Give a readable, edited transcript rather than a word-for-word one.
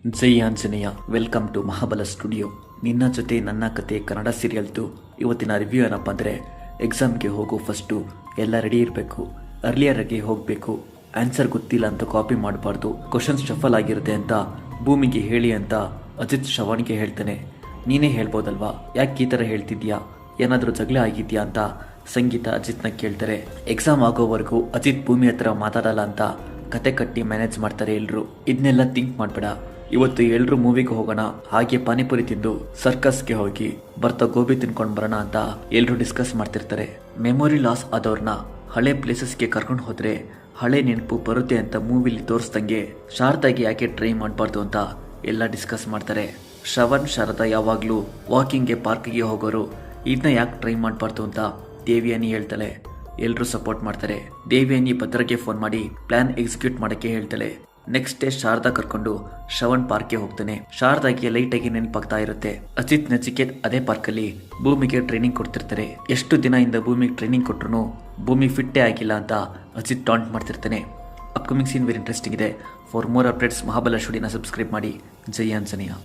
Jai Anjaneya. Welcome to Mahabala studio. ನಿನ್ನ ಜೊತೆ ನನ್ನ ಕತೆ ಕನ್ನಡ ಸೀರಿಯಲ್ದು ಇವತ್ತಿನ ರಿವ್ಯೂ ಏನಪ್ಪ ಅಂದರೆ, ಎಕ್ಸಾಮ್ಗೆ ಹೋಗೋ ಫಸ್ಟು ಎಲ್ಲ ರೆಡಿ ಇರಬೇಕು, ಅರ್ಲಿಯರಾಗಿ ಹೋಗಬೇಕು, ಆನ್ಸರ್ ಗೊತ್ತಿಲ್ಲ ಅಂತ ಕಾಪಿ ಮಾಡಬಾರ್ದು, ಕ್ವಶನ್ಸ್ ಶಫಲ್ ಆಗಿರುತ್ತೆ ಅಂತ ಭೂಮಿಗೆ ಹೇಳಿ ಅಂತ ಅಜಿತ್ ಶ್ರವಣ್ಗೆ ಹೇಳ್ತಾನೆ. ನೀನೇ ಹೇಳ್ಬೋದಲ್ವಾ, ಯಾಕೆ ಈ ಥರ ಹೇಳ್ತಿದ್ಯಾ, ಏನಾದರೂ ಜಗಳ ಆಗಿದ್ಯಾ ಅಂತ ಸಂಗೀತ ಅಜಿತ್ನ ಕೇಳ್ತಾರೆ. ಎಕ್ಸಾಮ್ ಆಗೋವರೆಗೂ ಅಜಿತ್ ಭೂಮಿ ಹತ್ರ ಮಾತಾಡಲ್ಲ ಅಂತ ಕತೆ ಕಟ್ಟಿ ಮ್ಯಾನೇಜ್ ಮಾಡ್ತಾರೆ ಎಲ್ಲರೂ. ಇದನ್ನೆಲ್ಲ ಥಿಂಕ್ ಮಾಡಬೇಡ, ಇವತ್ತು ಎಲ್ಲರೂ ಮೂವಿಗೆ ಹೋಗೋಣ, ಹಾಗೆ ಪಾನಿಪುರಿ ತಿಂದು ಸರ್ಕಸ್ಗೆ ಹೋಗಿ ಬರ್ತಾ ಗೋಬಿ ತಿನ್ಕೊಂಡು ಬರೋಣ ಅಂತ ಎಲ್ಲರೂ ಡಿಸ್ಕಸ್ ಮಾಡ್ತಿರ್ತಾರೆ. ಮೆಮೊರಿ ಲಾಸ್ ಆದವ್ರನ್ನ ಹಳೆ ಪ್ಲೇಸಸ್ಗೆ ಕರ್ಕೊಂಡು ಹೋದ್ರೆ ಹಳೆ ನೆನಪು ಬರುತ್ತೆ ಅಂತ ಮೂವಿಲಿ ತೋರಿಸ್ದಂಗೆ ಶಾರದಾಗೆ ಯಾಕೆ ಟ್ರೈ ಮಾಡಬಾರ್ದು ಅಂತ ಎಲ್ಲ ಡಿಸ್ಕಸ್ ಮಾಡ್ತಾರೆ. ಶ್ರವಣ್ ಶಾರದಾ ಯಾವಾಗಲೂ ವಾಕಿಂಗ್ಗೆ ಪಾರ್ಕಿಗೆ ಹೋಗೋರು, ಇದನ್ನ ಯಾಕೆ ಟ್ರೈ ಮಾಡಬಾರ್ದು ಅಂತ ದೇವಿಯಾನಿ ಹೇಳ್ತಾಳೆ. ಎಲ್ಲರೂ ಸಪೋರ್ಟ್ ಮಾಡ್ತಾರೆ. ದೇವಿಯಾನಿ ಭದ್ರಗೆ ಫೋನ್ ಮಾಡಿ ಪ್ಲಾನ್ ಎಕ್ಸಿಕ್ಯೂಟ್ ಮಾಡೋಕ್ಕೆ ಹೇಳ್ತಾಳೆ. ನೆಕ್ಸ್ಟ್ ಡೇ ಶಾರದಾ ಕರ್ಕೊಂಡು ಶ್ರವಣ್ ಪಾರ್ಕ್ಗೆ ಹೋಗ್ತಾನೆ. ಶಾರದಾಗೆ ಲೈಟ್ ಆಗಿ ನೆನಪಾಗ್ತಾ ಇರುತ್ತೆ. ಅಜಿತ್ ನಚಿಕೇತ್ ಅದೇ ಪಾರ್ಕಲ್ಲಿ ಭೂಮಿಗೆ ಟ್ರೈನಿಂಗ್ ಕೊಡ್ತಿರ್ತಾರೆ. ಎಷ್ಟು ದಿನದಿಂದ ಭೂಮಿಗೆ ಟ್ರೈನಿಂಗ್ ಕೊಟ್ರು ಭೂಮಿ ಫಿಟ್ಟೇ ಆಗಿಲ್ಲ ಅಂತ ಅಜಿತ್ ಟಾಂಟ್ ಮಾಡ್ತಿರ್ತಾನೆ. ಅಪ್ಕಮಿಂಗ್ ಸೀನ್ ವೆರಿ ಇಂಟ್ರೆಸ್ಟಿಂಗ್ ಇದೆ. ಫಾರ್ ಮೋರ್ ಅಪ್ಡೇಟ್ಸ್ ಮಹಾಬಲ ಸ್ಟುಡಿಯೋನ ಸಬ್ಸ್ಕ್ರೈಬ್ ಮಾಡಿ. ಜೈ ಆಂಜನೇಯ.